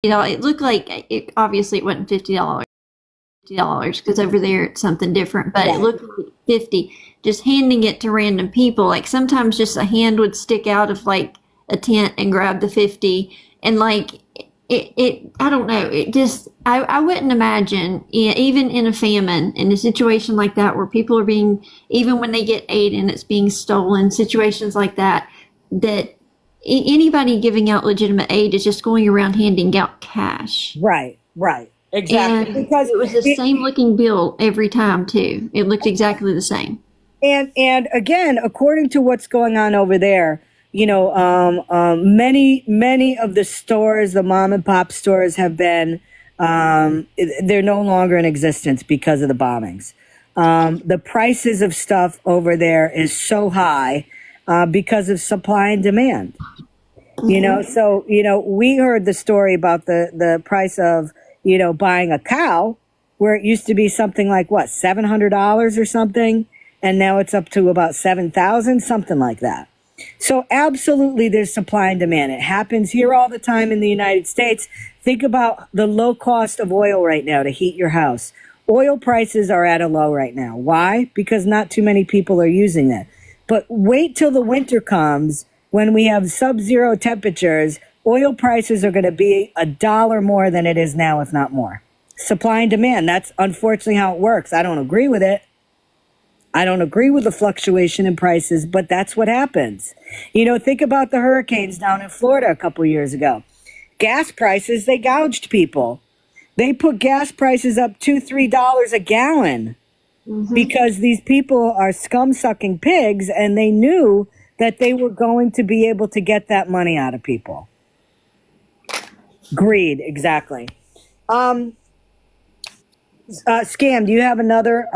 It looked like obviously it wasn't $50 because over there it's something different, but it Right. looked like 50. Just handing it to random people, like sometimes just a hand would stick out of like a tent and grab the 50, and like I don't know, it just I wouldn't imagine even in a famine, in a situation like that where people are being, even when they get aid and it's being stolen, situations like that, that anybody giving out legitimate aid is just going around handing out cash. Right, right, exactly. And Because it was the it, same looking bill every time too. It looked exactly the same. and again, according to what's going on over there, many of the stores, the mom and pop stores, have been they're no longer in existence because of the bombings. The prices of stuff over there is so high because of supply and demand. So we heard the story about the price of buying a cow, where it used to be something like what, $700 or something, and now it's up to about 7,000, something like that. So absolutely, there's supply and demand. It happens here all the time in the United States. Think about the low cost of oil right now to heat your house. Oil prices are at a low right now. Why? Because not too many people are using it. But wait till the winter comes, when we have sub-zero temperatures. Oil prices are going to be $1 more than it is now, if not more. Supply and demand. That's unfortunately how it works. I don't agree with it. I don't agree with the fluctuation in prices, but that's what happens. Think about the hurricanes down in Florida a couple years ago. Gas prices, they gouged people. They put gas prices up $2, $3 a gallon because these people are scum sucking pigs, and they knew that they were going to be able to get that money out of people. Greed, exactly. Scam, do you have another?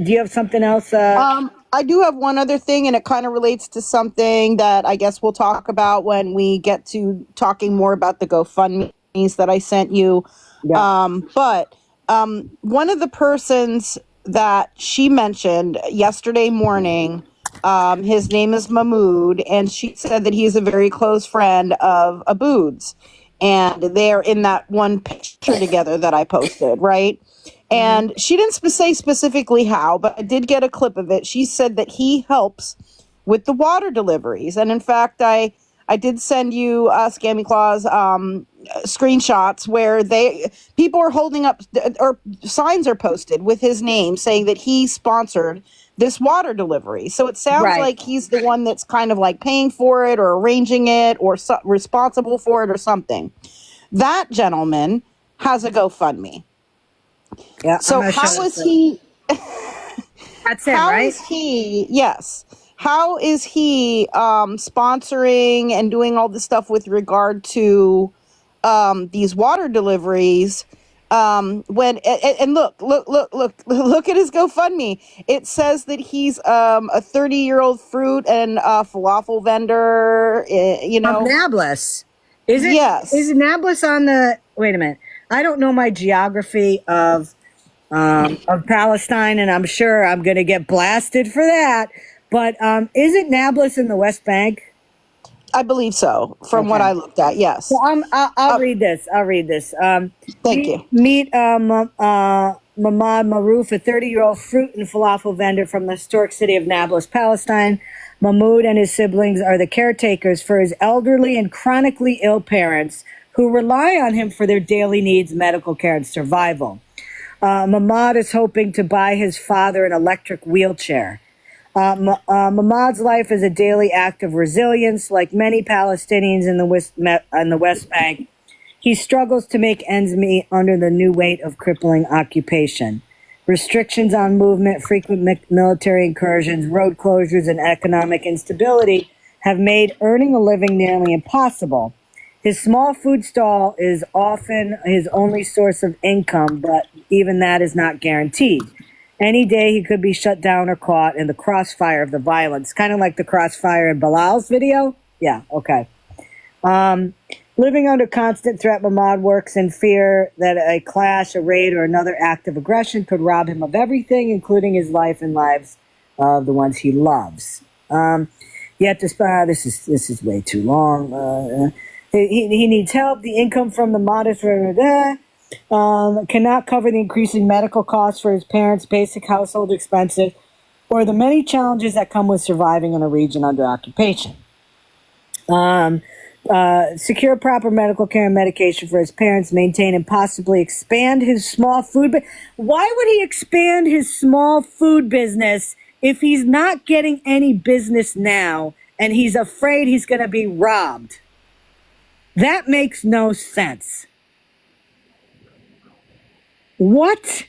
Do you have something else? I do have one other thing, and it kind of relates to something that I guess we'll talk about when we get to talking more about the GoFundMe's that I sent you. Yeah. But one of the persons that she mentioned yesterday morning, his name is Mahmood, and she said that he's a very close friend of Abood's, and they're in that one picture together that I posted, right? And she didn't say specifically how, but I did get a clip of it. She said that he helps with the water deliveries. And in fact, I did send you Scammy Claus screenshots where people are holding up, or signs are posted with his name saying that he sponsored this water delivery. So it sounds Right. like he's the one that's kind of like paying for it or arranging it or responsible for it or something. That gentleman has a GoFundMe. Yeah. So how is he? That's him, How right? is he? Yes. How is he sponsoring and doing all this stuff with regard to these water deliveries? And look at his GoFundMe. It says that he's a 30-year-old fruit and falafel vendor. Nablus. Is it? Is Yes. Nablus on the? Wait a minute. I don't know my geography of Palestine, and I'm sure I'm going to get blasted for that. But isn't Nablus in the West Bank? I believe so, from what Okay. I looked at. Yes. So I'll read this. I'll read this. Thank you. Meet Mamad Maroof, a 30-year-old fruit and falafel vendor from the historic city of Nablus, Palestine. Mahmoud and his siblings are the caretakers for his elderly and chronically ill parents, who rely on him for their daily needs, medical care, and survival. Mamad is hoping to buy his father an electric wheelchair. Mamad's life is a daily act of resilience. Like many Palestinians in the West Bank, he struggles to make ends meet under the new weight of crippling occupation. Restrictions on movement, frequent military incursions, road closures, and economic instability have made earning a living nearly impossible. His small food stall is often his only source of income, but even that is not guaranteed. Any day he could be shut down or caught in the crossfire of the violence, kind of like the crossfire in Bilal's video. Yeah, okay. Living under constant threat, Mahmoud works in fear that a clash, a raid, or another act of aggression could rob him of everything, including his life and lives of the ones he loves. Yet, this is way too long. He needs help. The income from the modest cannot cover the increasing medical costs for his parents, basic household expenses, or the many challenges that come with surviving in a region under occupation. Secure proper medical care and medication for his parents, maintain and possibly expand his small food. Why would he expand his small food business if he's not getting any business now and he's afraid he's going to be robbed? That makes no sense. What?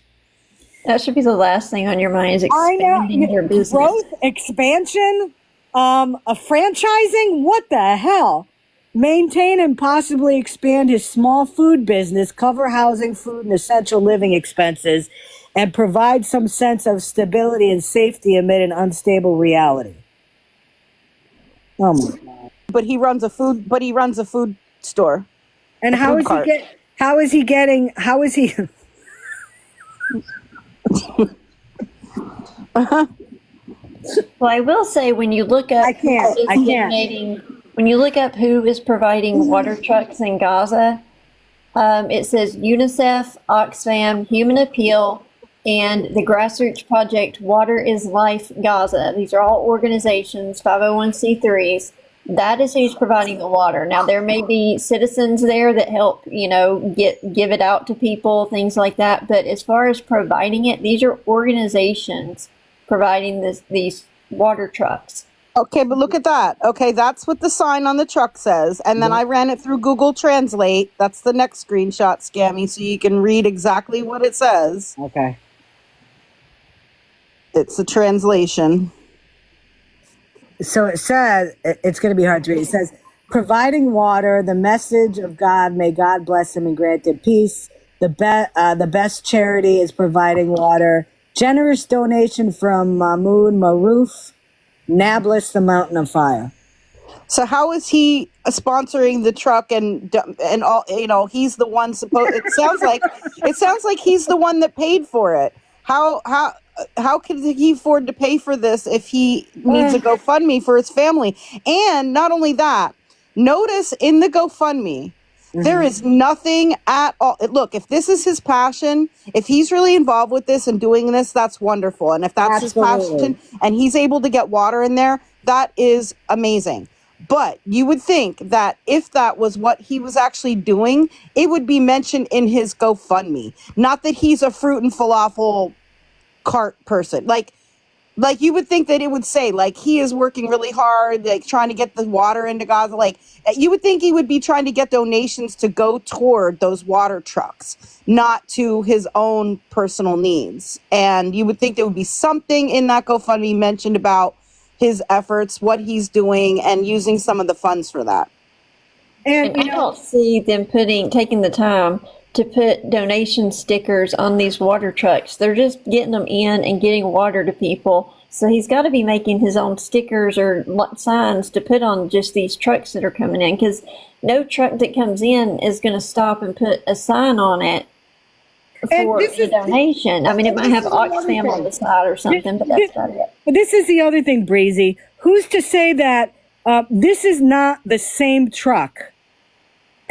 That should be the last thing on your mind is expanding your business. Growth, expansion, a franchising? What the hell? Maintain and possibly expand his small food business, cover housing, food, and essential living expenses, and provide some sense of stability and safety amid an unstable reality. Oh my God. But he runs a food store. And how is he getting Well, I will say when you look up when you look up who is providing water trucks in Gaza, it says UNICEF, Oxfam, Human Appeal, and the grassroots project Water is Life Gaza. These are all organizations, 501c3s. That is who's providing the water. Now, there may be citizens there that help, give it out to people, things like that. But as far as providing it, these are organizations providing these water trucks. Okay, but look at that. Okay, that's what the sign on the truck says. And then I ran it through Google Translate. That's the next screenshot, Scammy, so you can read exactly what it says. Okay. It's a translation. So it says, it's going to be hard to read. It says, providing water, the message of God, may God bless him and grant him peace. The best charity is providing water. Generous donation from Mahmoud Maruf, Nablus, the Mountain of Fire. So how is he sponsoring the truck and all? He's the one supposed. It sounds like he's the one that paid for it. How can he afford to pay for this if he needs a GoFundMe for his family? And not only that, notice in the GoFundMe, there is nothing at all. Look, if this is his passion, if he's really involved with this and doing this, that's wonderful. And if that's his passion and he's able to get water in there, that is amazing. But you would think that if that was what he was actually doing, it would be mentioned in his GoFundMe. Not that he's a fruit and falafel cart person. Like you would think that it would say, like, he is working really hard, like trying to get the water into Gaza. Like, you would think he would be trying to get donations to go toward those water trucks, not to his own personal needs. And you would think there would be something in that GoFundMe mentioned about his efforts, what he's doing, and using some of the funds for that. And I don't see them taking the time to put donation stickers on these water trucks. They're just getting them in and getting water to people. So he's got to be making his own stickers or signs to put on just these trucks that are coming in, because no truck that comes in is going to stop and put a sign on it for a donation. I mean, it might have Oxfam on the side or something, but that's about it. But this is the other thing, Breezy. Who's to say that this is not the same truck?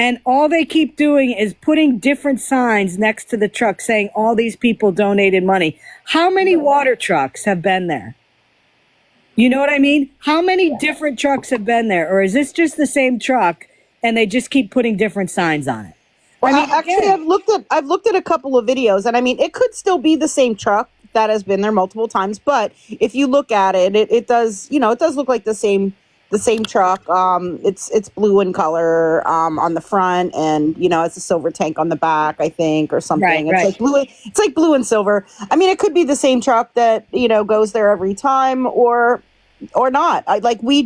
And all they keep doing is putting different signs next to the truck saying all these people donated money. How many water trucks have been there? You know what I mean? How many different trucks have been there? Or is this just the same truck and they just keep putting different signs on it? Well, I've looked at a couple of videos, and I mean, it could still be the same truck that has been there multiple times. But if you look at it, it does look like the same truck. It's blue in color on the front, and it's a silver tank on the back, I think, or something. It's like blue and silver. I mean, it could be the same truck that goes there every time, or not. We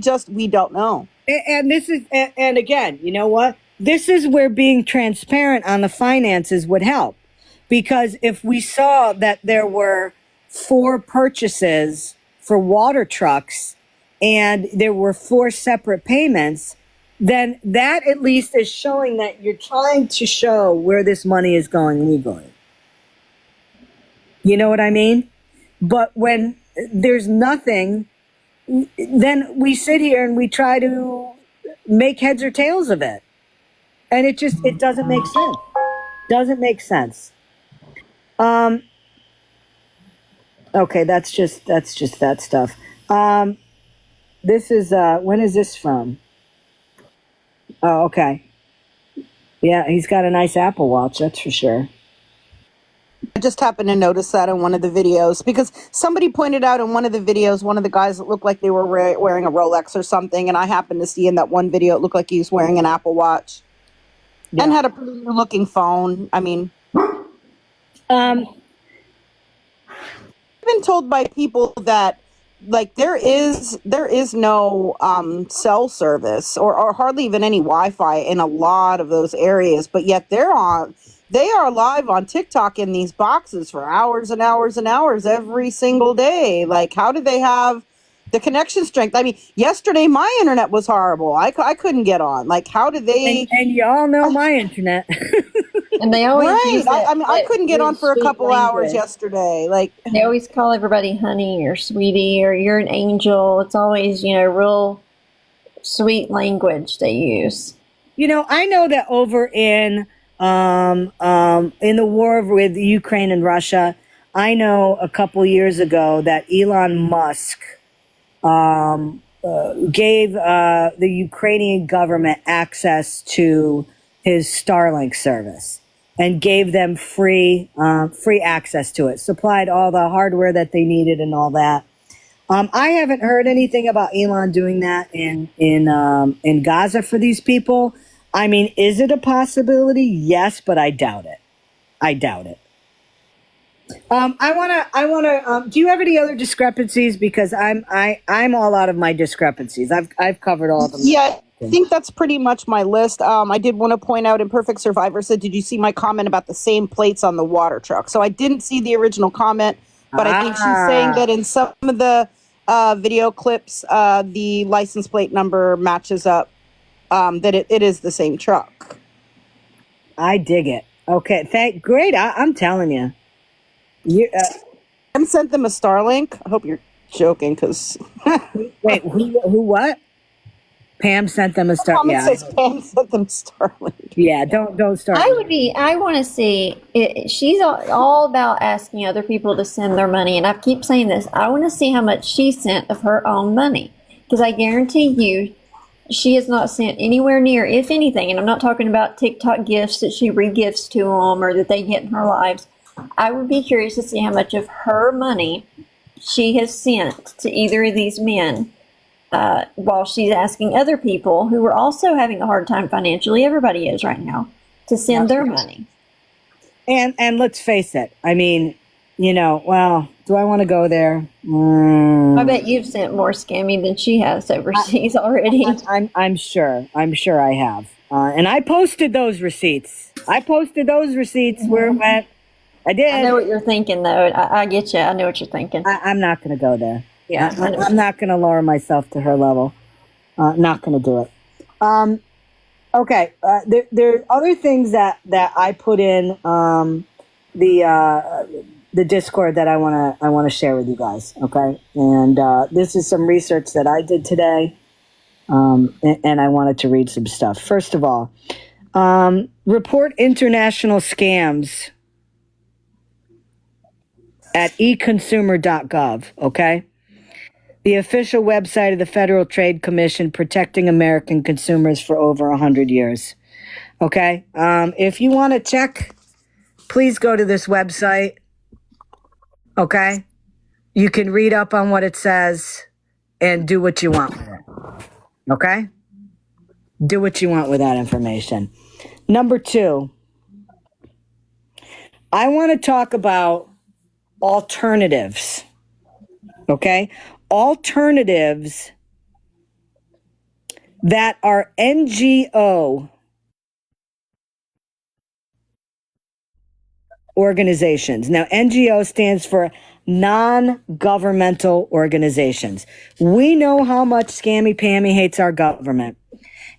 don't know. And again, you know what? This is where being transparent on the finances would help, because if we saw that there were 4 purchases for water trucks and there were 4 separate payments, then that at least is showing that you're trying to show where this money is going legally. You know what I mean? But when there's nothing, then we sit here and we try to make heads or tails of it. And it doesn't make sense. Doesn't make sense. Okay, that's just that stuff. This is when is this from? Oh, okay. Yeah, he's got a nice Apple Watch, that's for sure. I just happened to notice that in one of the videos because somebody pointed out in one of the videos, one of the guys that looked like they were wearing a Rolex or something, and I happened to see in that one video it looked like he was wearing an Apple Watch and had a pretty new looking phone. I mean, I've been told by people that like there is no cell service or hardly even any Wi-Fi in a lot of those areas, but yet they are live on TikTok in these boxes for hours and hours and hours every single day. Like, how do they have the connection strength? I mean, yesterday my internet was horrible. I couldn't get on. Like, how do they? And you all know my internet. And they always use that, I mean, I couldn't get on for a sweet couple language. hours yesterday. Like, They always call everybody honey or sweetie or you're an angel. It's always, real sweet language they use. I know that over in the war with Ukraine and Russia, I know a couple years ago that Elon Musk gave the Ukrainian government access to his Starlink service and gave them free access to it, supplied all the hardware that they needed and all that. I haven't heard anything about Elon doing that in Gaza for these people. I mean, is it a possibility? Yes, but I doubt it. I wanna. Do you have any other discrepancies? Because I'm all out of my discrepancies. I've covered all of them. yeah, I think that's pretty much my list. I did want to point out, Imperfect Survivor said, "Did you see my comment about the same plates on the water truck?" So I didn't see the original comment, but I think she's saying that in some of the video clips, the license plate number matches up. That it is the same truck. I dig it. Okay, great. I'm telling you. I sent them a Starlink. I hope you're joking, because Wait, who what? Pam sent them a Starlink. comment says Pam sent them Starlink. Yeah, don't start. I want to see it. She's all about asking other people to send their money. And I keep saying this. I want to see how much she sent of her own money. Because I guarantee you, she has not sent anywhere near, if anything, and I'm not talking about TikTok gifts that she re-gifts to them or that they get in her lives. I would be curious to see how much of her money she has sent to either of these men while she's asking other people who are also having a hard time financially, everybody is right now, to send their money. And let's face it. I mean, well, do I want to go there? I bet you've sent more Scammy than she has overseas already. I'm sure I have. And I posted those receipts. Where it went. I did. I know what you're thinking, though. I get you. I know what you're thinking. I'm not going to go there. Yeah, I'm not going to lower myself to her level. Not going to do it. Okay. There are other things that I put in the Discord that I want to share with you guys. Okay, and this is some research that I did today, and I wanted to read some stuff. First of all, report international scams at econsumer.gov. Okay, the official website of the Federal Trade Commission protecting American consumers for over 100 years. Okay, if you want to check, please go to this website. Okay? You can read up on what it says and do what you want with it. Okay? Do what you want with that information. Number 2, I want to talk about alternatives. Okay? Alternatives that are NGO organizations. Now, NGO stands for non-governmental organizations. We know how much Scammy Pammy hates our government.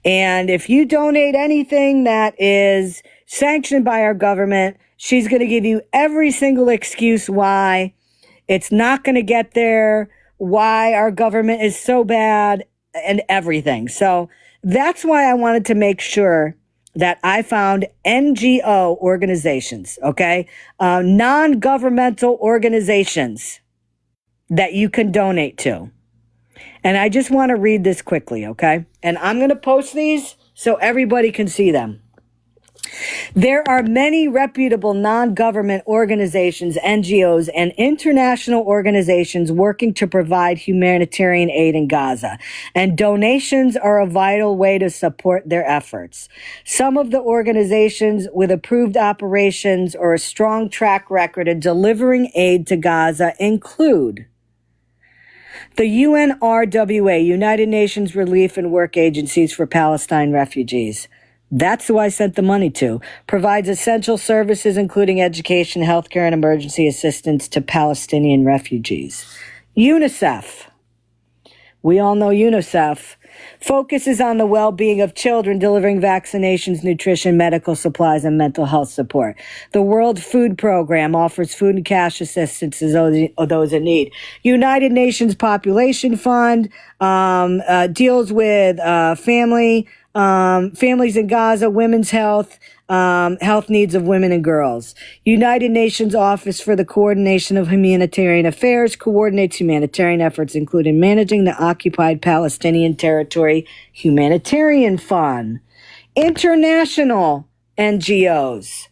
And if you donate anything that is sanctioned by our government, she's going to give you every single excuse why it's not going to get there, why our government is so bad, and everything. So that's why I wanted to make sure that I found NGO organizations, okay? Non-governmental organizations that you can donate to. And I just want to read this quickly, okay? And I'm going to post these so everybody can see them. There are many reputable non-government organizations, NGOs, and international organizations working to provide humanitarian aid in Gaza, and donations are a vital way to support their efforts. Some of the organizations with approved operations or a strong track record of delivering aid to Gaza include the UNRWA, United Nations Relief and Work Agencies for Palestine Refugees. That's who I sent the money to. Provides essential services, including education, healthcare, and emergency assistance to Palestinian refugees. UNICEF. We all know UNICEF. Focuses on the well-being of children, delivering vaccinations, nutrition, medical supplies, and mental health support. The World Food Program offers food and cash assistance to those in need. United Nations Population Fund deals with families in Gaza, women's health, health needs of women and girls. United Nations Office for the Coordination of Humanitarian Affairs coordinates humanitarian efforts, including managing the occupied Palestinian Territory Humanitarian Fund. International NGOs.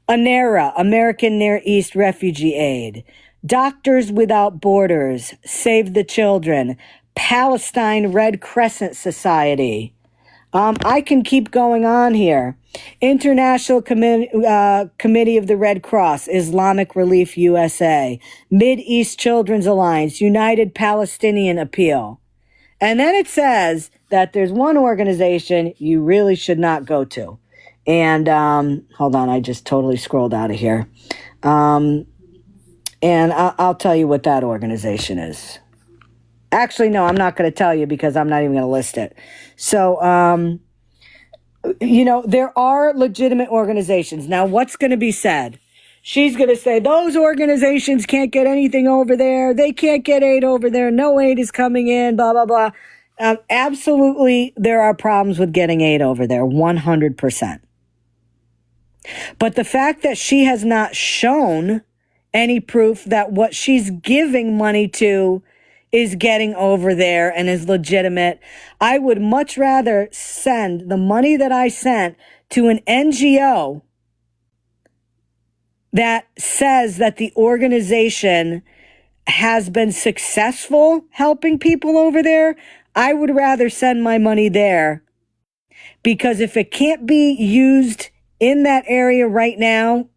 ANERA, American Near East Refugee Aid. Doctors Without Borders, Save the Children, Palestine Red Crescent Society. I can keep going on here. International Committee of the Red Cross, Islamic Relief USA, Mid-East Children's Alliance, United Palestinian Appeal. And then it says that there's one organization you really should not go to. And hold on, I just totally scrolled out of here. And I'll tell you what that organization is. Actually, no, I'm not going to tell you because I'm not even going to list it. So, there are legitimate organizations. Now, what's going to be said? She's going to say, those organizations can't get anything over there. They can't get aid over there. No aid is coming in, blah, blah, blah. Absolutely, there are problems with getting aid over there, 100%. But the fact that she has not shown any proof that what she's giving money to is getting over there and is legitimate, I would much rather send the money that I sent to an NGO that says that the organization has been successful helping people over there. I would rather send my money there, because if it can't be used in that area right now,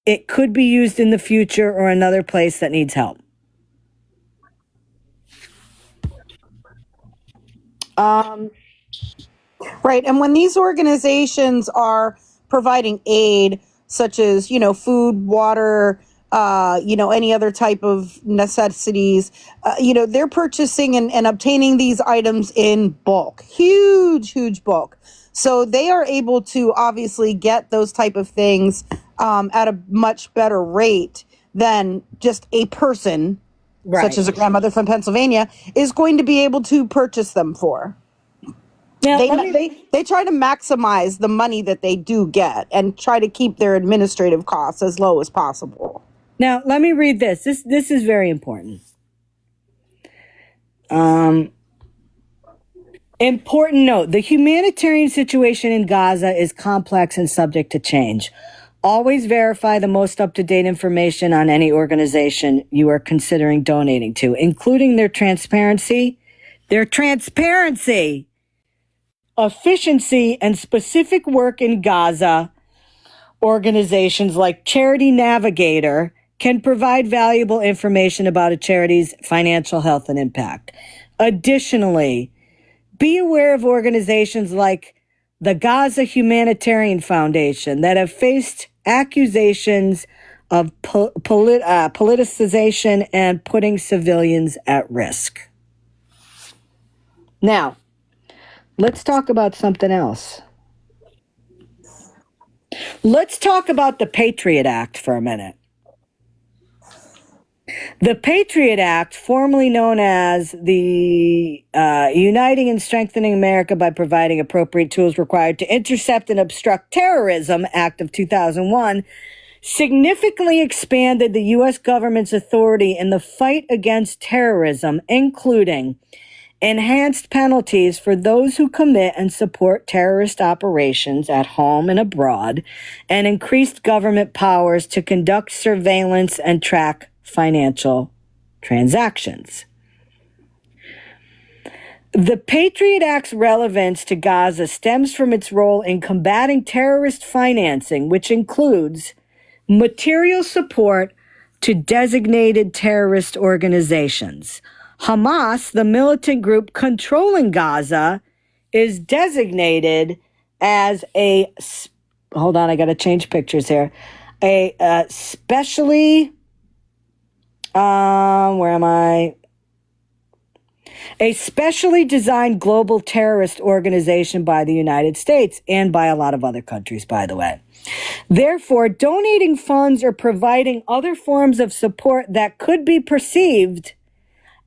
it could be used in the future or another place that needs help. Right. And when these organizations are providing aid, such as, food, water, any other type of necessities, they're purchasing and obtaining these items in bulk, huge bulk. So they are able to obviously get those type of things at a much better rate than just a person, Right. such as a grandmother from Pennsylvania, is going to be able to purchase them for. Now, They try to maximize the money that they do get and try to keep their administrative costs as low as possible. Now, let me read this. This is very important. Important note, the humanitarian situation in Gaza is complex and subject to change. Always verify the most up-to-date information on any organization you are considering donating to, including their transparency, efficiency, and specific work in Gaza. Organizations like Charity Navigator can provide valuable information about a charity's financial health and impact. Additionally, be aware of organizations like the Gaza Humanitarian Foundation that have faced accusations of politicization and putting civilians at risk. Now, let's talk about something else. Let's talk about the Patriot Act for a minute. The Patriot Act, formerly known as the Uniting and Strengthening America by Providing Appropriate Tools Required to Intercept and Obstruct Terrorism Act of 2001, significantly expanded the U.S. government's authority in the fight against terrorism, including enhanced penalties for those who commit and support terrorist operations at home and abroad, and increased government powers to conduct surveillance and track financial transactions. The Patriot Act's relevance to Gaza stems from its role in combating terrorist financing, which includes material support to designated terrorist organizations. Hamas, the militant group controlling Gaza, is designated as hold on, I got to change pictures here. A specially designed global terrorist organization by the United States and by a lot of other countries, by the way. Therefore, donating funds or providing other forms of support that could be perceived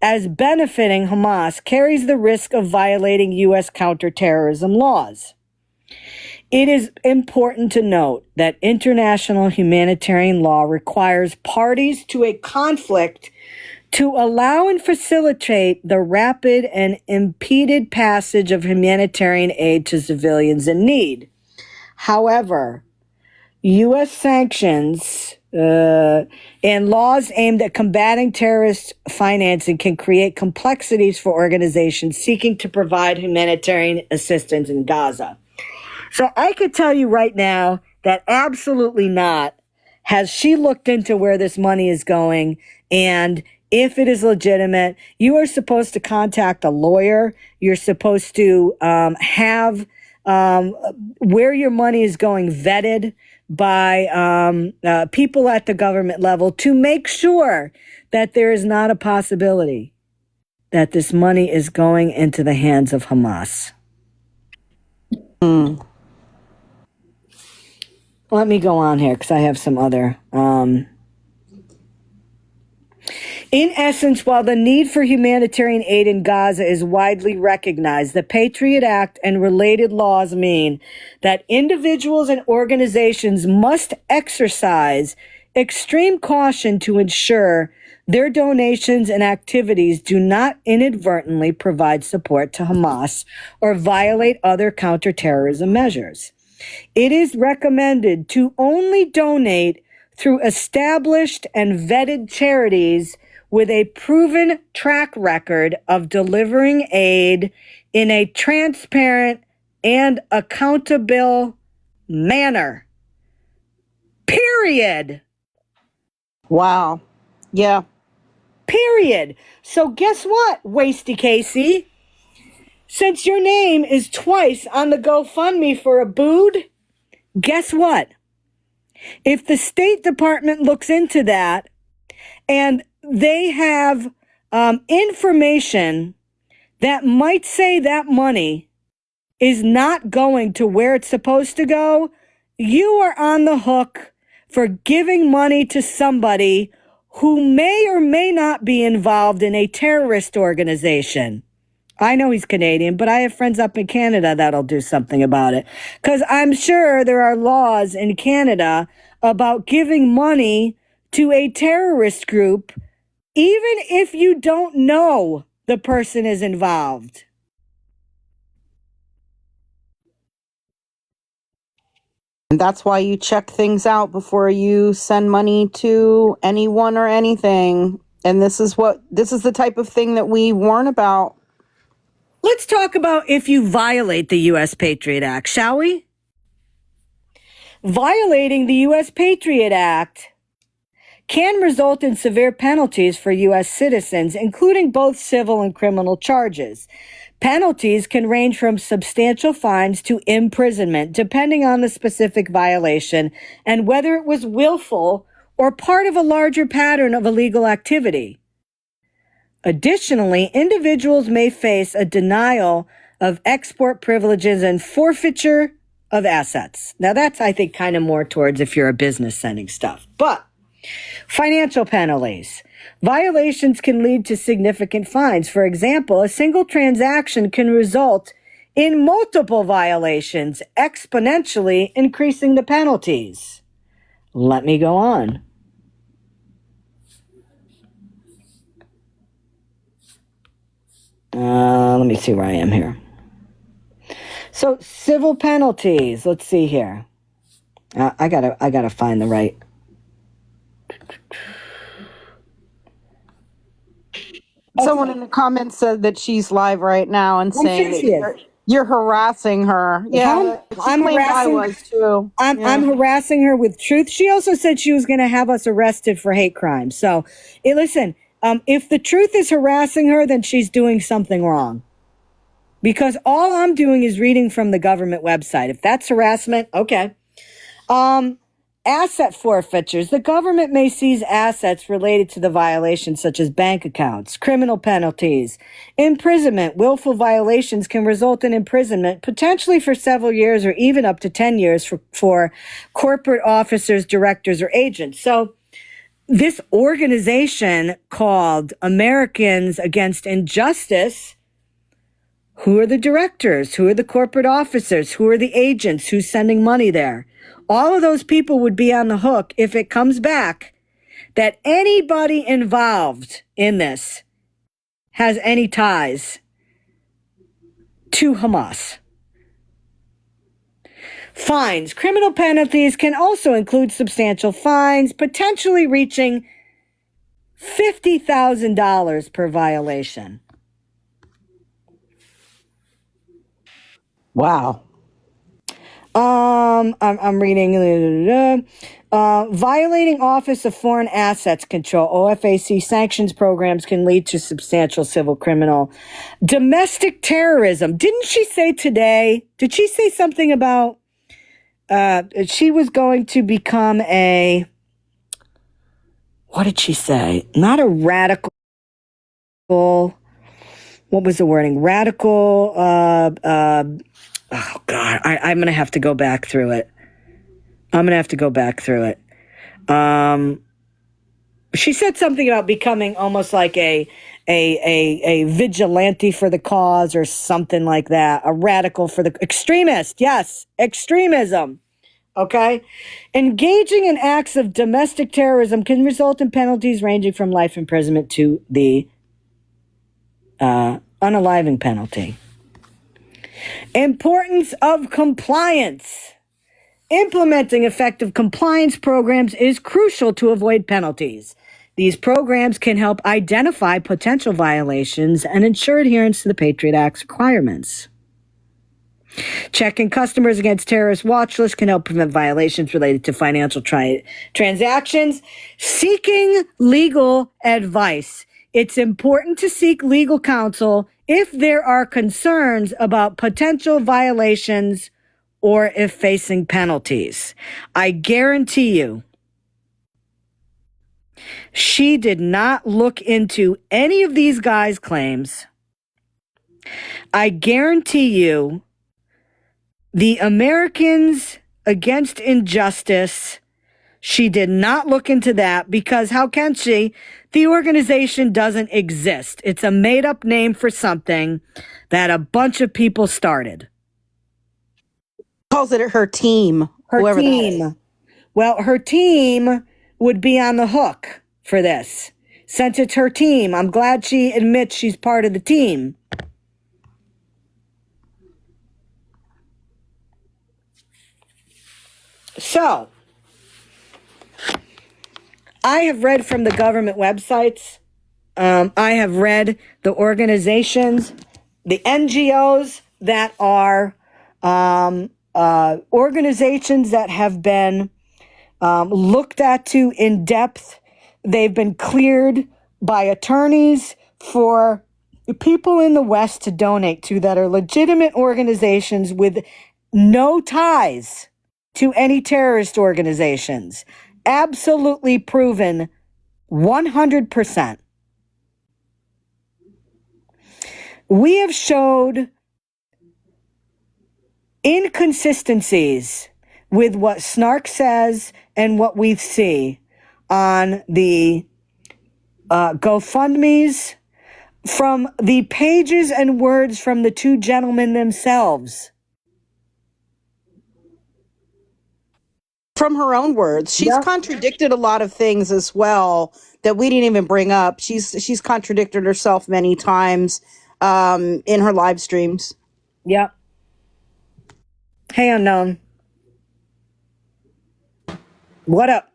as benefiting Hamas carries the risk of violating U.S. counterterrorism laws. It is important to note that international humanitarian law requires parties to a conflict to allow and facilitate the rapid and impeded passage of humanitarian aid to civilians in need. However, U.S. sanctions and laws aimed at combating terrorist financing can create complexities for organizations seeking to provide humanitarian assistance in Gaza. So I could tell you right now that absolutely not has she looked into where this money is going, and if it is legitimate. You are supposed to contact a lawyer. You're supposed to have where your money is going vetted by people at the government level to make sure that there is not a possibility that this money is going into the hands of Hamas. Let me go on here because I have some other... In essence, while the need for humanitarian aid in Gaza is widely recognized, the Patriot Act and related laws mean that individuals and organizations must exercise extreme caution to ensure their donations and activities do not inadvertently provide support to Hamas or violate other counterterrorism measures. It is recommended to only donate through established and vetted charities with a proven track record of delivering aid in a transparent and accountable manner. Period. Wow. Yeah. Period. So guess what, Wasty Casey? Since your name is twice on the GoFundMe for a bood, guess what? If the State Department looks into that and they have information that might say that money is not going to where it's supposed to go, you are on the hook for giving money to somebody who may or may not be involved in a terrorist organization. I know he's Canadian, but I have friends up in Canada that'll do something about it. Because I'm sure there are laws in Canada about giving money to a terrorist group, even if you don't know the person is involved. And that's why you check things out before you send money to anyone or anything. And this is the type of thing that we warn about. Let's talk about if you violate the U.S. Patriot Act, shall we? Violating the U.S. Patriot Act can result in severe penalties for U.S. citizens, including both civil and criminal charges. Penalties can range from substantial fines to imprisonment, depending on the specific violation and whether it was willful or part of a larger pattern of illegal activity. Additionally, individuals may face a denial of export privileges and forfeiture of assets. Now, that's, I think, kind of more towards if you're a business sending stuff. But financial penalties. Violations can lead to significant fines. For example, a single transaction can result in multiple violations, exponentially increasing the penalties. Let me go on. Let me see where I am here. So civil penalties. Let's see here. I gotta find the right. Someone in the comments said that she's live right now and saying sure she is. that you're harassing her. Yeah, she I'm claimed I harassing. was too. I'm harassing her with truth. She also said she was going to have us arrested for hate crimes. So, listen, if the truth is harassing her, then she's doing something wrong. Because all I'm doing is reading from the government website. If that's harassment, okay. Asset forfeitures. The government may seize assets related to the violation, such as bank accounts, criminal penalties, imprisonment. Willful violations can result in imprisonment, potentially for several years or even up to 10 years for corporate officers, directors, or agents. So this organization called Americans Against Injustice, who are the directors? Who are the corporate officers? Who are the agents? Who's sending money there? All of those people would be on the hook if it comes back that anybody involved in this has any ties to Hamas. Fines. Criminal penalties can also include substantial fines, potentially reaching $50,000 per violation. Wow. I'm reading. Violating Office of Foreign Assets Control, OFAC sanctions programs can lead to substantial civil criminal. Domestic terrorism. Didn't she say today? Did she say something about she was going to become a, what did she say? Not a radical. What was the wording? Radical. Oh, God, I'm going to have to go back through it. She said something about becoming almost like a vigilante for the cause or something like that. A radical for the extremist. Yes, extremism. Okay? Engaging in acts of domestic terrorism can result in penalties ranging from life imprisonment to the unaliving penalty. Importance of compliance. Implementing effective compliance programs is crucial to avoid penalties. These programs can help identify potential violations and ensure adherence to the Patriot Act's requirements. Checking customers against terrorist watch lists can help prevent violations related to financial transactions. Seeking legal advice. It's important to seek legal counsel if there are concerns about potential violations or if facing penalties. I guarantee you, she did not look into any of these guys' claims. I guarantee you, the Americans Against Injustice, she did not look into that because how can she? The organization doesn't exist. It's a made-up name for something that a bunch of people started. Calls it her team. Her team. Well, her team would be on the hook for this. Since it's her team, I'm glad she admits she's part of the team. So, I have read from the government websites. I have read the organizations, the NGOs that are organizations that have been looked at to in depth. They've been cleared by attorneys for people in the West to donate to that are legitimate organizations with no ties to any terrorist organizations. Absolutely proven 100%. We have showed inconsistencies with what Snark says and what we see on the GoFundMes from the pages and words from the two gentlemen themselves. From her own words, she's contradicted a lot of things as well that we didn't even bring up. She's contradicted herself many times in her live streams. Yep. Hey, Unknown. What up?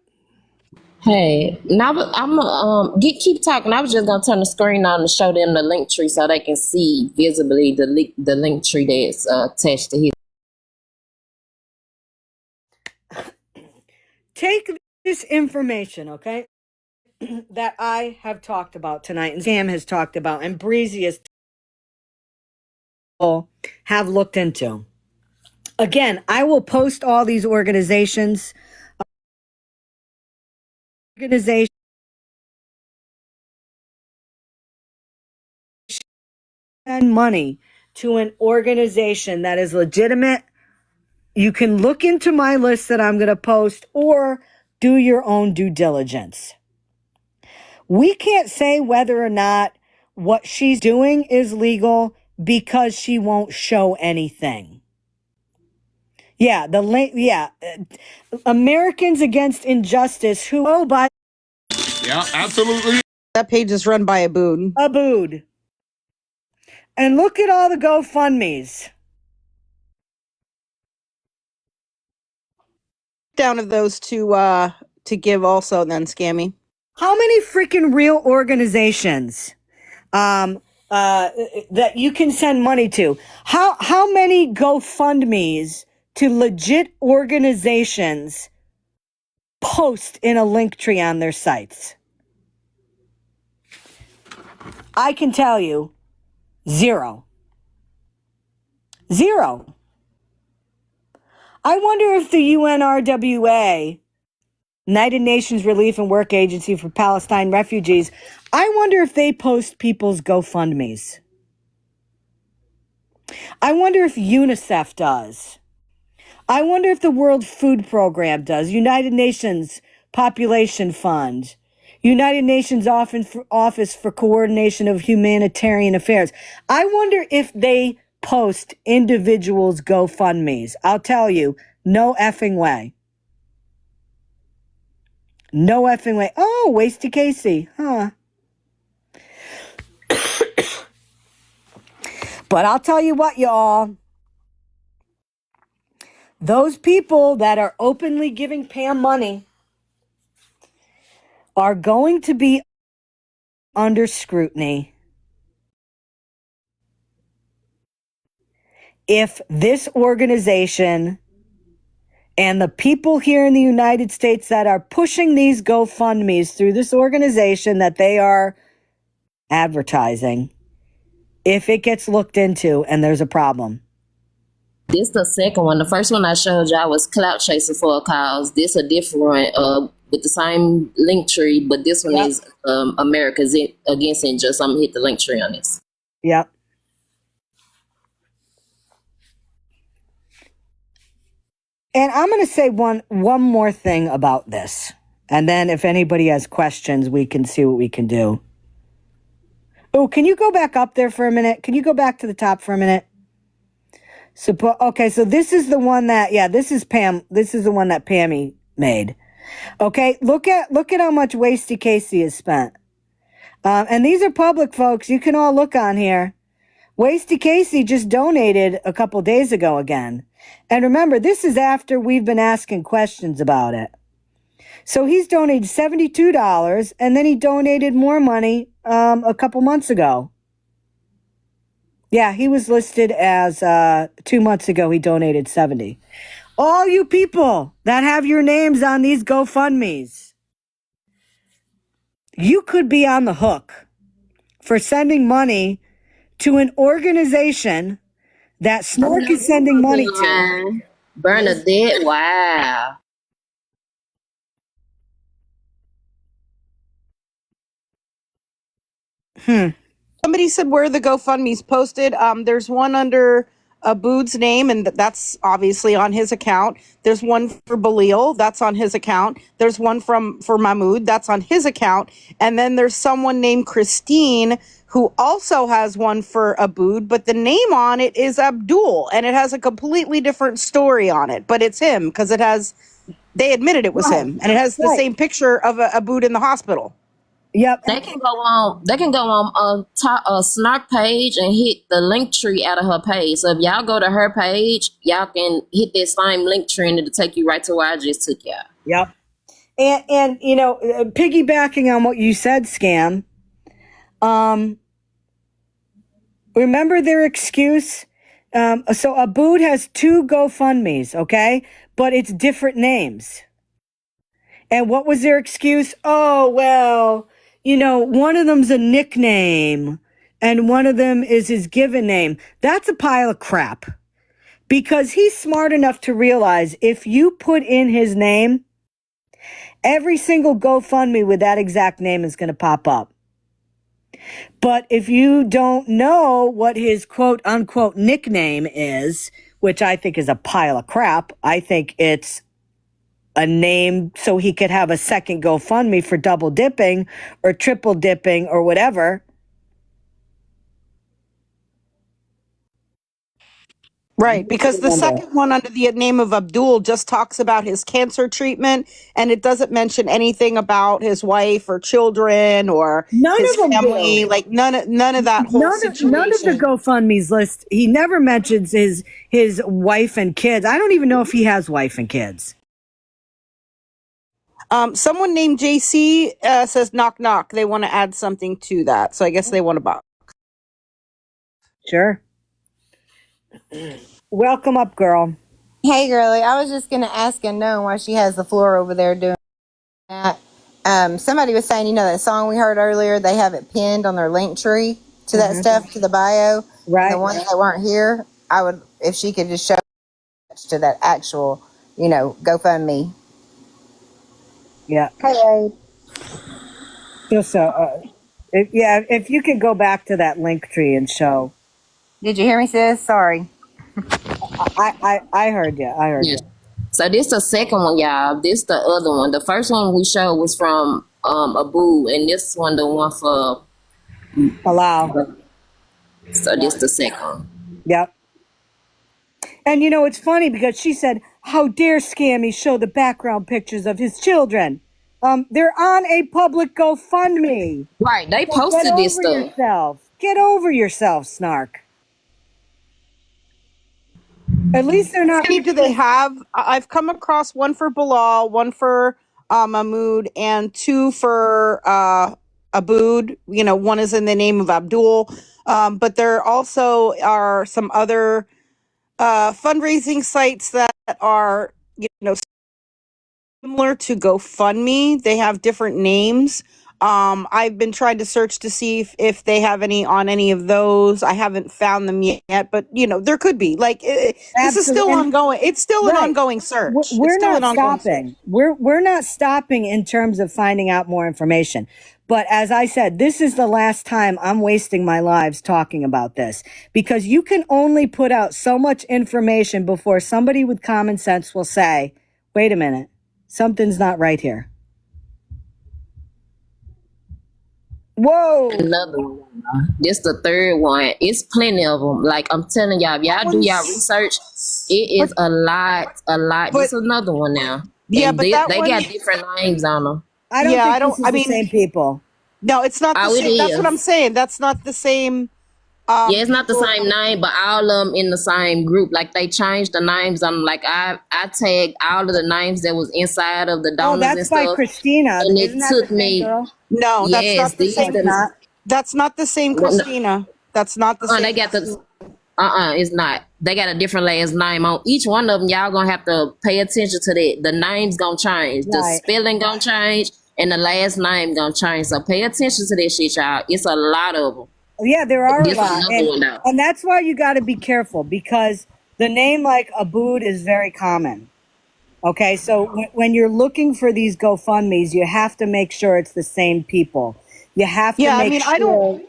Hey, now I'm keep talking. I was just gonna turn the screen on to show them the link tree so they can see visibly the link tree that's attached to his. Take this information, okay, that I have talked about tonight, and Sam has talked about, and Breezy has have looked into. Again, I will post all these organizations send money to an organization that is legitimate. You can look into my list that I'm going to post or do your own due diligence. We can't say whether or not what she's doing is legal because she won't show anything. Yeah, the link. Yeah, Americans Against Injustice. Who? Oh, by Yeah, absolutely. That page is run by Abood. Abood. And look at all the GoFundMes. Down of those to give also then, Scammy. How many freaking real organizations that you can send money to? How many GoFundMes to legit organizations post in a link tree on their sites? I can tell you, zero. Zero. I wonder if the UNRWA, United Nations Relief and Work Agency for Palestine Refugees, I wonder if they post people's GoFundMes. I wonder if UNICEF does. I wonder if the World Food Program does. United Nations Population Fund. United Nations Office for Coordination of Humanitarian Affairs. I wonder if they post individuals' GoFundMes. I'll tell you, no effing way. No effing way. Oh, Wasty Casey. Huh. But I'll tell you what, y'all. Those people that are openly giving Pam money are going to be under scrutiny if this organization and the people here in the United States that are pushing these GoFundMes through this organization that they are advertising, if it gets looked into and there's a problem. This the second one. The first one I showed y'all was Clout Chaser for a Cause. This a different with the same link tree, but this one is America's Against Injustice. I'm gonna hit the link tree on this. Yep. And I'm going to say one more thing about this. And then if anybody has questions, we can see what we can do. Oh, can you go back up there for a minute? Can you go back to the top for a minute? Okay, so this is the one that, this is Pam. This is the one that Pammy made. Okay, look at how much Wasty Casey has spent. And these are public, folks. You can all look on here. Wasty Casey just donated a couple days ago again. And remember, this is after we've been asking questions about it. So he's donated $72, and then he donated more money a couple months ago. Yeah, he was listed as 2 months ago, he donated 70. All you people that have your names on these GoFundMes, you could be on the hook for sending money to an organization that Snark is sending money to. Bernadette, wow. Somebody said where the GoFundMe's posted. There's one under Abood's name, and that's obviously on his account. There's one for Balil, that's on his account. There's one for Mahmoud, that's on his account. And then there's someone named Christine who also has one for Abood, but the name on it is Abdul, and it has a completely different story on it. But it's him because it has. They admitted it was Right. him, and it has the Right. same picture of Abood in the hospital. Yep. They can go on. They can go on top Snark page and hit the link tree out of her page. So if y'all go to her page, y'all can hit that same link tree and it'll take you right to where I just took y'all. Yep. And you know, piggybacking on what you said, Scam. Remember their excuse? So Abood has 2 GoFundMes, okay? But it's different names. And what was their excuse? Oh, well, you know, one of them's a nickname and one of them is his given name. That's a pile of crap. Because he's smart enough to realize if you put in his name, every single GoFundMe with that exact name is going to pop up. But if you don't know what his quote unquote nickname is, which I think is a pile of crap, I think it's a name so he could have a second GoFundMe for double dipping or triple dipping or whatever. Right, because the second one under the name of Abdul just talks about his cancer treatment, and it doesn't mention anything about his wife or children or None his of them family. do. Like none of that whole situation. None of the GoFundMe's list. He never mentions his wife and kids. I don't even know if he has wife and kids. Someone named JC says knock knock. They want to add something to that, so I guess they want to box. Sure. Welcome up, girl. Hey, girlie. I was just going to ask Unknown why she has the floor over there doing that. Somebody was saying, you know, that song we heard earlier, they have it pinned on their link tree to that stuff, to the bio. Right. And the ones that weren't here, I would, if she could just show to that actual, you know, GoFundMe. Yeah. Hey, So, if you could go back to that link tree and show. did you hear me, sis? Sorry. I heard you. I heard you. So this the second one, y'all. This the other one. The first one we showed was from Abu, and this one the one for Allow. So this the second one. Yep. And you know, it's funny because she said, how dare Scammy show the background pictures of his children? They're on a public GoFundMe. Right, they So posted this stuff. Get over yourself, Snark. At least they're not. How many do they have? I've come across one for Bilal, one for Mahmoud, and 2 for Abood. You know, one is in the name of Abdul. But there also are some other fundraising sites that are, you know, similar to GoFundMe. They have different names. I've been trying to search to see if they have any on any of those. I haven't found them yet, but you know, there could be. Like this is still ongoing. It's still an ongoing search. We're not stopping. We're not stopping in terms of finding out more information. But as I said, this is the last time I'm wasting my lives talking about this, because you can only put out so much information before somebody with common sense will say, wait a minute, something's not right here. Whoa. Another one. This the third one. It's plenty of them. Like I'm telling y'all, if y'all do y'all research, it is a lot. This is another one now. Yeah, and but they that got one, different names on them. I don't think this is the same people. No, it's not the Oh, it same. That's is. what I'm saying. That's not the same. Yeah, it's not the same name, but all of them in the same group. Like they changed the names on them. Like I tagged all of the names that was inside of the donors and that's stuff. by Christina. And Isn't it that took the same me. girl? No, Yes, that's not the these same. the- That's not the same Christina. That's not the same. They got the. It's not. They got a different last name on each one of them. Y'all gonna have to pay attention to that. The name's gonna change. The Right. spelling gonna change, and the last name gonna change. So pay attention to that shit, y'all. It's a lot of them. Yeah, there are a This is lot. another one now. And that's why you got to be careful, because the name like Abood is very common. Okay, so when you're looking for these GoFundMes, you have to make sure it's the same people. You have to make sure.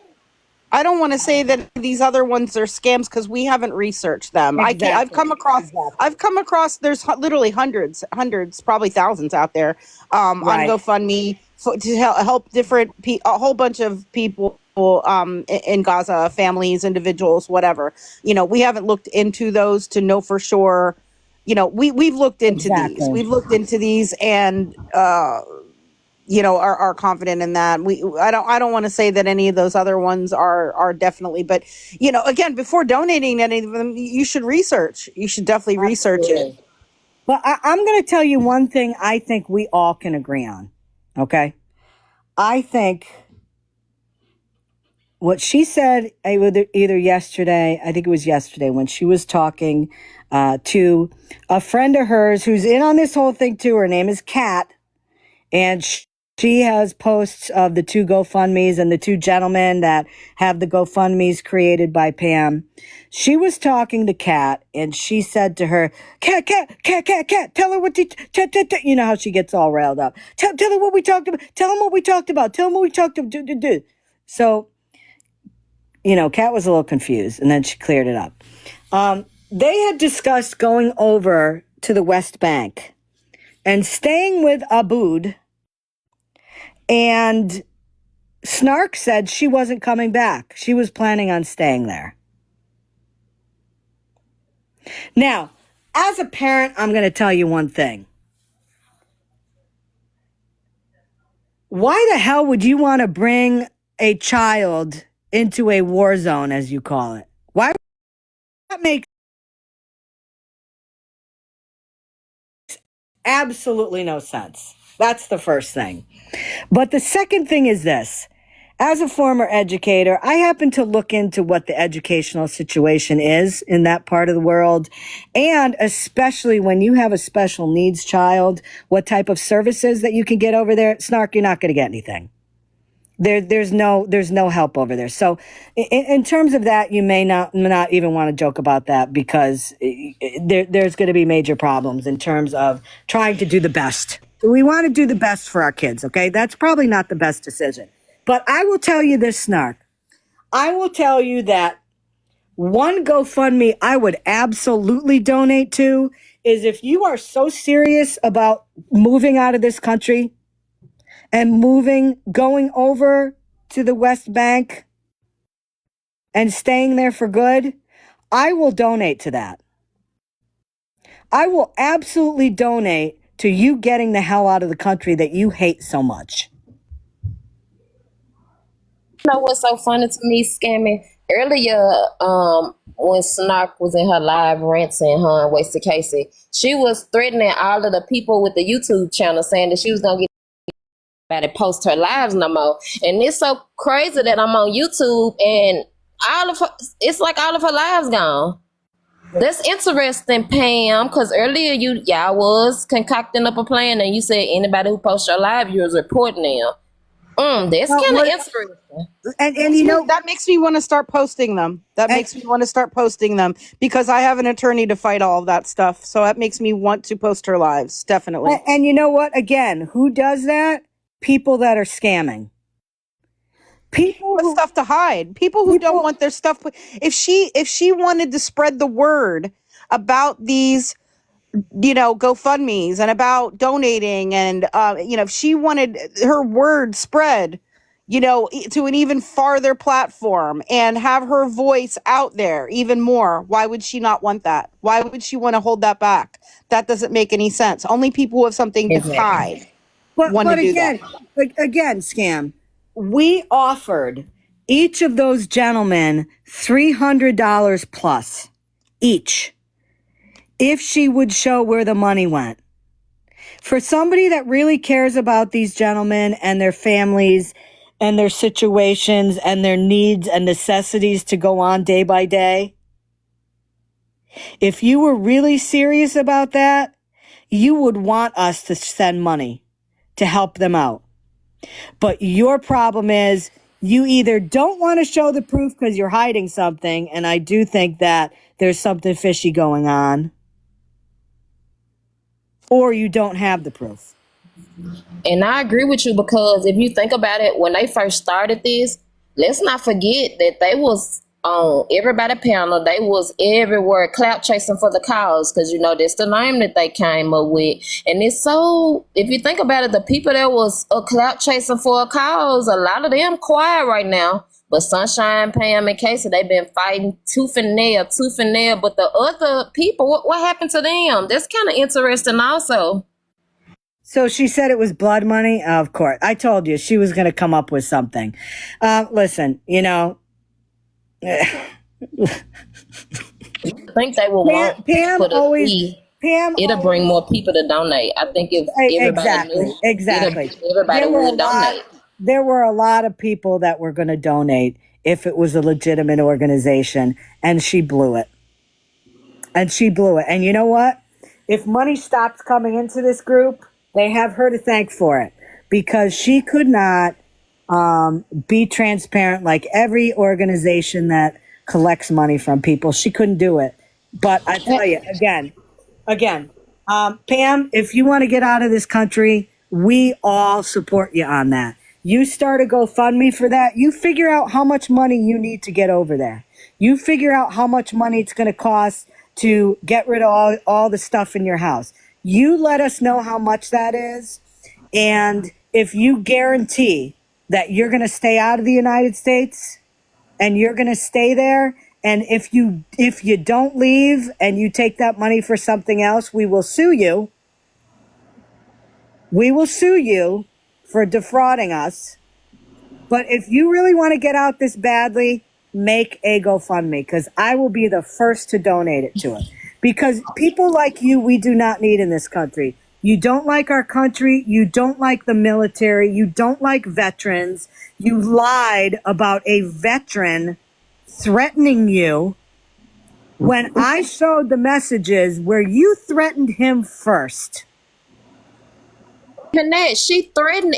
I don't want to say that these other ones are scams because we haven't researched them. Exactly. I've come across, there's literally hundreds, probably thousands out there, on Right. GoFundMe to help a whole bunch of people, in Gaza, families, individuals, whatever. We haven't looked into those to know for sure. We've looked into Exactly. these and, are confident in that. I don't want to say that any of those other ones are definitely, but again, before donating any of them, you should research. You should definitely research it. Well, I'm going to tell you one thing I think we all can agree on. Okay. I think what she said either yesterday, I think it was yesterday, when she was talking to a friend of hers who's in on this whole thing too. Her name is Kat, and she has posts of the 2 GoFundMes and the 2 gentlemen that have the GoFundMes created by Pam. She was talking to Kat, and she said to her, Kat, tell her what you know how she gets all riled up. Tell her what we talked about. Tell them what we talked about. Tell them what we talked about. Do. So, Kat was a little confused, and then she cleared it up. They had discussed going over to the West Bank and staying with Aboud, and Snark said she wasn't coming back. She was planning on staying there. Now, as a parent, I'm going to tell you one thing. Why the hell would you want to bring a child into a war zone, as you call it? Why would that make absolutely no sense? That's the first thing. But the second thing is this. As a former educator, I happen to look into what the educational situation is in that part of the world. And especially when you have a special needs child, what type of services that you can get over there. Snark, you're not going to get anything. There's no help over there. So in terms of that, you may not even want to joke about that, because there's going to be major problems in terms of trying to do the best. We want to do the best for our kids, okay? That's probably not the best decision. But I will tell you this, Snark. I will tell you that one GoFundMe I would absolutely donate to is, if you are so serious about moving out of this country and going over to the West Bank and staying there for good, I will donate to that. I will absolutely donate to you getting the hell out of the country that you hate so much. You know what's so funny to me, Scammy? Earlier, when Snark was in her live ranting, her and Wasted Casey, she was threatening all of the people with the YouTube channel, saying that she was gonna get to post her lives no more. And it's so crazy that I'm on YouTube and it's like all of her lives gone. That's interesting, Pam, because earlier y'all was concocting up a plan, and you said anybody who posts your live, you was reporting them. That's kind of interesting. And that makes me want to start posting them. Because I have an attorney to fight all of that stuff. So that makes me want to post her lives, definitely. And you know what? Again, who does that? People that are scamming. People with stuff to hide. People who don't want their stuff. If she wanted to spread the word about these, GoFundMes and about donating, and if she wanted her word spread, to an even farther platform and have her voice out there even more, why would she not want that? Why would she want to hold that back? That doesn't make any sense. Only people who have something to hide want to do that. Again, Scam, we offered each of those gentlemen $300 plus each, if she would show where the money went. For somebody that really cares about these gentlemen and their families and their situations and their needs and necessities to go on day by day, if you were really serious about that, you would want us to send money to help them out. But your problem is you either don't want to show the proof because you're hiding something, and I do think that there's something fishy going on, or you don't have the proof. And I agree with you, because if you think about it, when they first started this, let's not forget that they was on everybody panel. They was everywhere clout chasing for the cause, because you know that's the name that they came up with. And it's so, if you think about it, the people that was a clout chasing for a cause, a lot of them quiet right now. But Sunshine, Pam, and Casey, they've been fighting tooth and nail. But the other people, what happened to them? That's kind of interesting also. So she said it was blood money. Of course, I told you she was going to come up with something. Listen, you know, I think they will want Pam people to always. see. Pam It'll always, bring more people to donate. I think if everybody knew, exactly. everybody would donate. There were a lot of people that were going to donate if it was a legitimate organization, and she blew it. And you know what? If money stops coming into this group, they have her to thank for it, because she could not be transparent like every organization that collects money from people. She couldn't do it. But I tell you, again, Pam, if you want to get out of this country, we all support you on that. You start a GoFundMe for that. You figure out how much money you need to get over there. You figure out how much money it's going to cost to get rid of all the stuff in your house. You let us know how much that is. And if you guarantee that you're going to stay out of the United States and you're going to stay there, and if you don't leave and you take that money for something else, we will sue you. We will sue you for defrauding us. But if you really want to get out this badly, make a GoFundMe, because I will be the first to donate it to it. Because people like you, we do not need in this country. You don't like our country. You don't like the military. You don't like veterans. You lied about a veteran threatening you when I showed the messages where you threatened him first. Jeanette, she threatened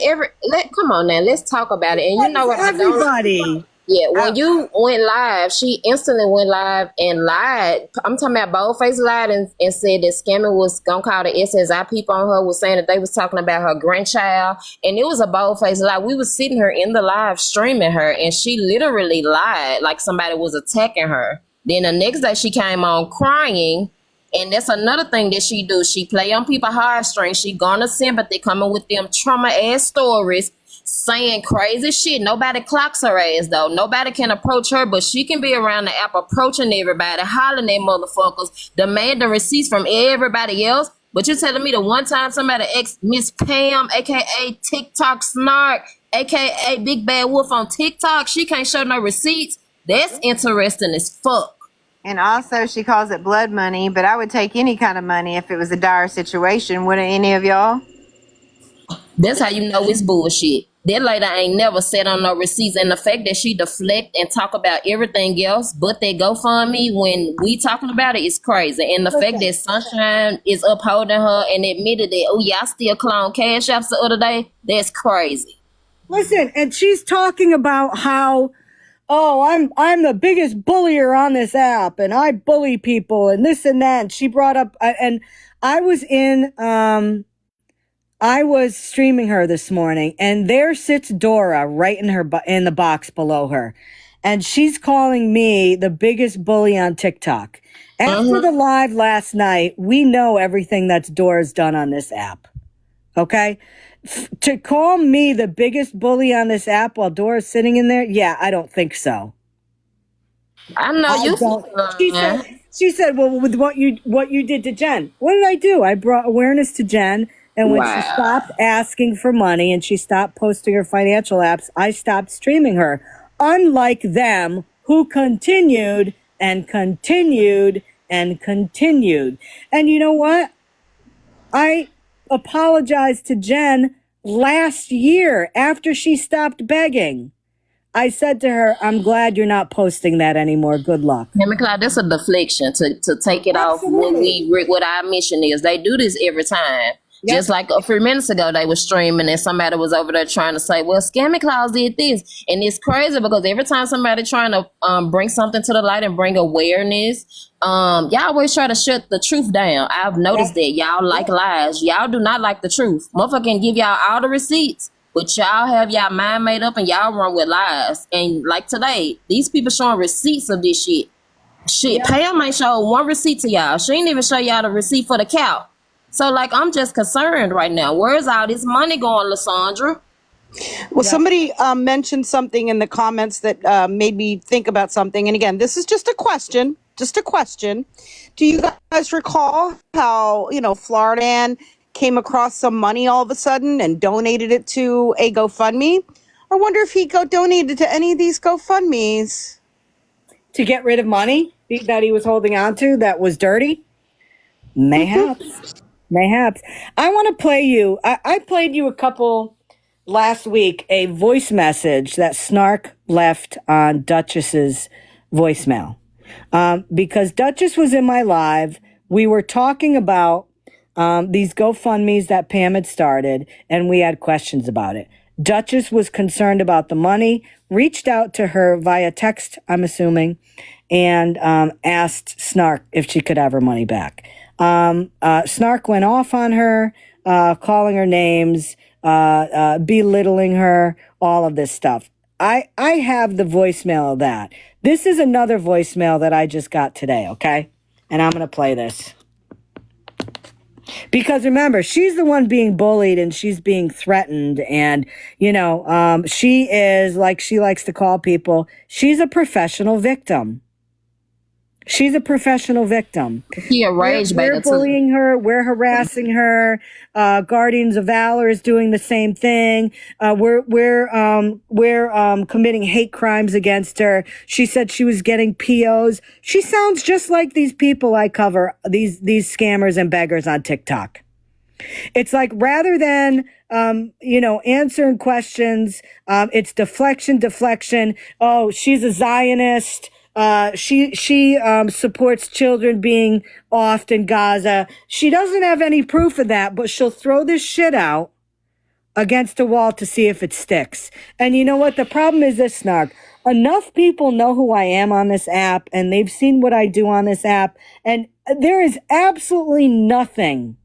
come on now, let's talk about it. And you know what? Everybody. Yeah, when you went live, she instantly went live and lied. I'm talking about boldface lied and said that Scammy was gonna call the SSI people on her, was saying that they was talking about her grandchild, and it was a boldface lie. We was sitting her in the live streaming her, and she literally lied like somebody was attacking her. Then the next day she came on crying. And that's another thing that she do. She play on people's heartstrings. She garner sympathy, coming with them trauma-ass stories, saying crazy shit. Nobody clocks her ass, though. Nobody can approach her, but she can be around the app approaching everybody, hollering at motherfuckers, demanding receipts from everybody else. But you're telling me the one time somebody asked Miss Pam, a.k.a. TikTok Snark, a.k.a. Big Bad Wolf on TikTok, she can't show no receipts? That's interesting as fuck. And also, she calls it blood money, but I would take any kind of money if it was a dire situation. Wouldn't any of y'all? That's how you know it's bullshit. That lady ain't never sat on no receipts, and the fact that she deflect and talk about everything else but that GoFundMe when we talking about it is crazy. And the fact that Sunshine is upholding her and admitted that, oh yeah, I still clone cash apps the other day, that's crazy. Listen, and she's talking about how, oh, I'm the biggest bullier on this app, and I bully people, and this and that. And she brought up, and I was streaming her this morning, and there sits Dora right in the box below her, and she's calling me the biggest bully on TikTok. After the live last night, we know everything that's Dora's done on this app. Okay? To call me the biggest bully on this app while Dora's sitting in there, yeah, I don't think so. I know She said, well, with what you did to Jen. What did I do? I brought awareness to Jen, and when she stopped asking for money and she stopped posting her financial apps, I stopped streaming her. Unlike them, who continued and continued and continued. And you know what? I apologized to Jen last year after she stopped begging. I said to her, I'm glad you're not posting that anymore. Good luck. Cloud, that's a deflection to take it off what our mission is. They do this every time. Yep. Just like a few minutes ago, they were streaming and somebody was over there trying to say, well, Scammy Claus did this. And it's crazy because every time somebody trying to bring something to the light and bring awareness, y'all always try to shut the truth down. I've noticed that. Y'all like lies. Y'all do not like the truth. Motherfucker can give y'all all the receipts. But y'all have y'all mind made up and y'all run with lies. And like today, these people showing receipts of this shit. Shit, Pam ain't show one receipt to y'all. She ain't even show y'all the receipt for the cow. So like, I'm just concerned right now. Where's all this money going, Lysandra? Well, somebody mentioned something in the comments that made me think about something. And again, this is just a question. Just a question. Do you guys recall how, Florida Man came across some money all of a sudden and donated it to a GoFundMe? I wonder if he donated to any of these GoFundMes. To get rid of money that he was holding on to that was dirty? Mayhaps. Mayhaps. I want to play you. I played you a couple last week, a voice message that Snark left on Duchess's voicemail. Because Duchess was in my live. We were talking about these GoFundMes that Pam had started, and we had questions about it. Duchess was concerned about the money, reached out to her via text, I'm assuming, and asked Snark if she could have her money back. Snark went off on her, calling her names, belittling her, all of this stuff. I have the voicemail of that. This is another voicemail that I just got today, okay? And I'm going to play this. Because remember, she's the one being bullied and she's being threatened. And, she is, like she likes to call people, she's a professional victim. She's a professional victim. He a rage We're bullying her. We're harassing her. Guardians of Valor is doing the same thing. We're committing hate crimes against her. She said she was getting POs. She sounds just like these people I cover, these scammers and beggars on TikTok. It's like rather than answering questions, it's deflection. Oh, she's a Zionist. She supports children being offed in Gaza. She doesn't have any proof of that, but she'll throw this shit out against a wall to see if it sticks. And you know what? The problem is this, Snark. Enough people know who I am on this app, and they've seen what I do on this app, and there is absolutely nothing,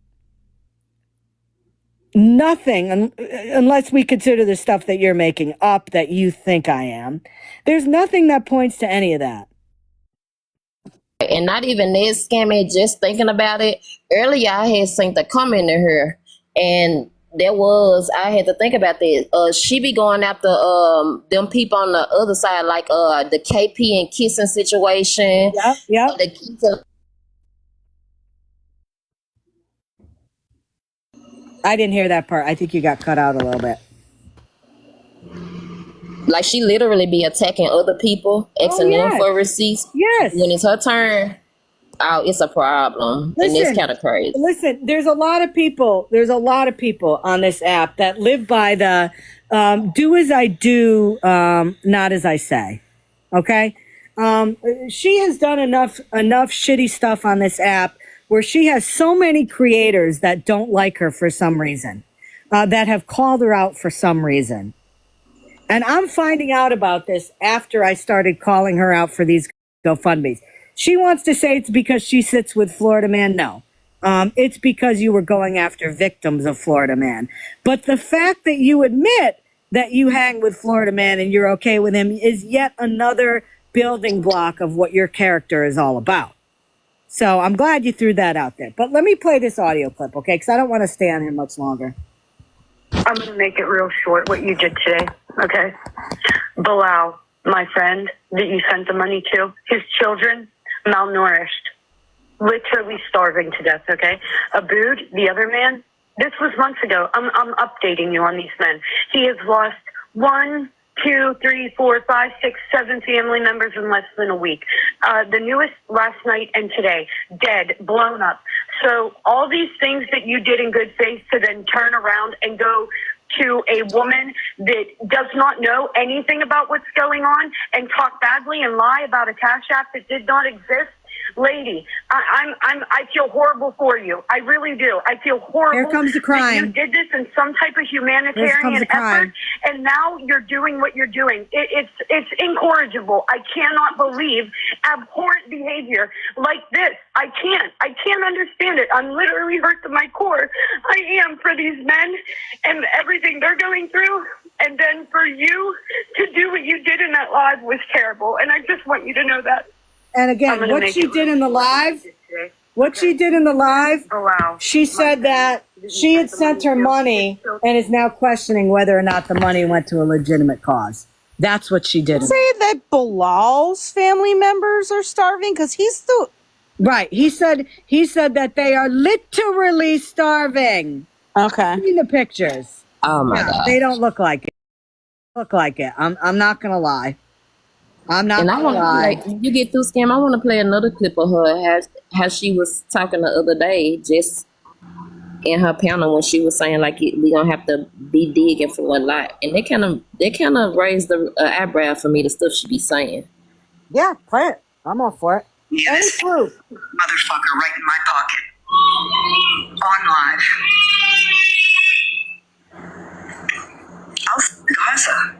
unless we consider the stuff that you're making up that you think I am. There's nothing that points to any of that. And not even this, Scammy, just thinking about it. Earlier, I had seen the comment to her, and I had to think about this. She be going after them people on the other side, like the KP and kissing situation. Yep. I didn't hear that part. I think you got cut out a little bit. Like she literally be attacking other people, asking them for receipts. Yes. When it's her turn, it's a problem. And it's kind of crazy. Listen, there's a lot of people on this app that live by the do as I do, not as I say. Okay? She has done enough shitty stuff on this app where she has so many creators that don't like her for some reason, that have called her out for some reason. And I'm finding out about this after I started calling her out for these GoFundMes. She wants to say it's because she sits with Florida Man. No, it's because you were going after victims of Florida Man. But the fact that you admit that you hang with Florida Man and you're okay with him is yet another building block of what your character is all about. So I'm glad you threw that out there. But let me play this audio clip, okay? Because I don't want to stay on here much longer. I'm going to make it real short, what you did today, okay? Bilal, my friend that you sent the money to, his children, malnourished, literally starving to death, okay? Abood, the other man, this was months ago. I'm updating you on these men. He has lost 1, 2, 3, 4, 5, 6, 7 family members in less than a week. The newest last night and today, dead, blown up. So all these things that you did in good faith to then turn around and go to a woman that does not know anything about what's going on and talk badly and lie about a cash app that did not exist lady, I feel horrible for you. I really do. I feel horrible. Here comes the crime. That you did this in some type of humanitarian effort, and now you're doing what you're doing. It's incorrigible. I cannot believe abhorrent behavior like this. I can't understand it. I'm literally hurt to my core. I am, for these men and everything they're going through. And then for you to do what you did in that live was terrible. And I just want you to know that. And again, what she did in the live, Oh, wow. she said that she had sent her money and is now questioning whether or not the money went to a legitimate cause. That's what she did. Say that Bilal's family members are starving because he's the Right. He said that they are literally starving. okay. See the pictures. Oh my God. They don't look like it. I'm not gonna lie. I'm not And I gonna want to, lie. like, you get through Scam, I want to play another clip of her, how she was talking the other day, just in her panel when she was saying, like, we gonna have to be digging for a lot. And they kind of raised the eyebrow for me, the stuff she be saying. Yeah, play it. I'm all for it. Any proof? Motherfucker right in my pocket. On live. Gaza.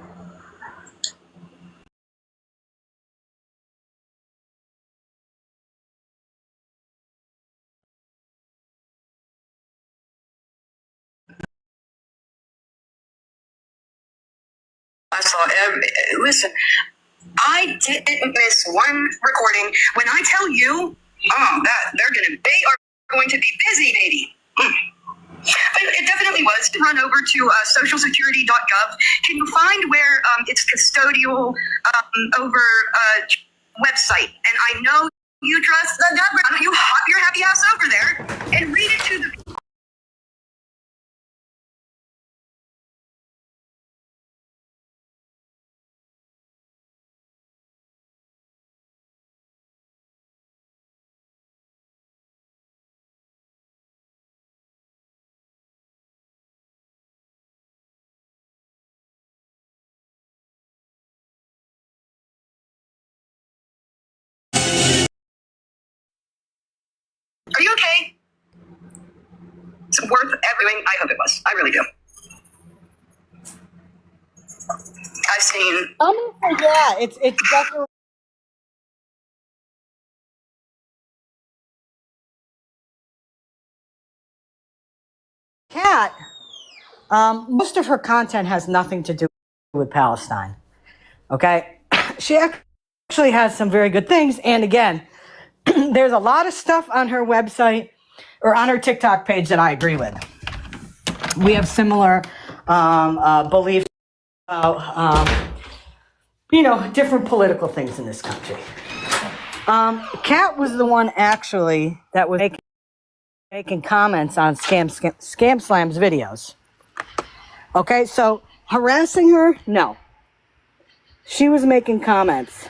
I saw listen, I didn't miss one recording. When I tell you, they are going to be busy, baby. But it definitely was to run over to socialsecurity.gov. Can you find where it's custodial over website? And I know you trust the government. Why don't you hop your happy ass over there and read it to the Are you okay? It's worth everything. I hope it was. I really do. I've seen. Yeah, it's definitely. Kat, most of her content has nothing to do with Palestine. Okay, she actually has some very good things, and again, there's a lot of stuff on her website or on her TikTok page that I agree with. We have similar beliefs about, different political things in this country. Kat was the one actually that was making comments on Scamslam's videos. Okay, so harassing her? No. She was making comments.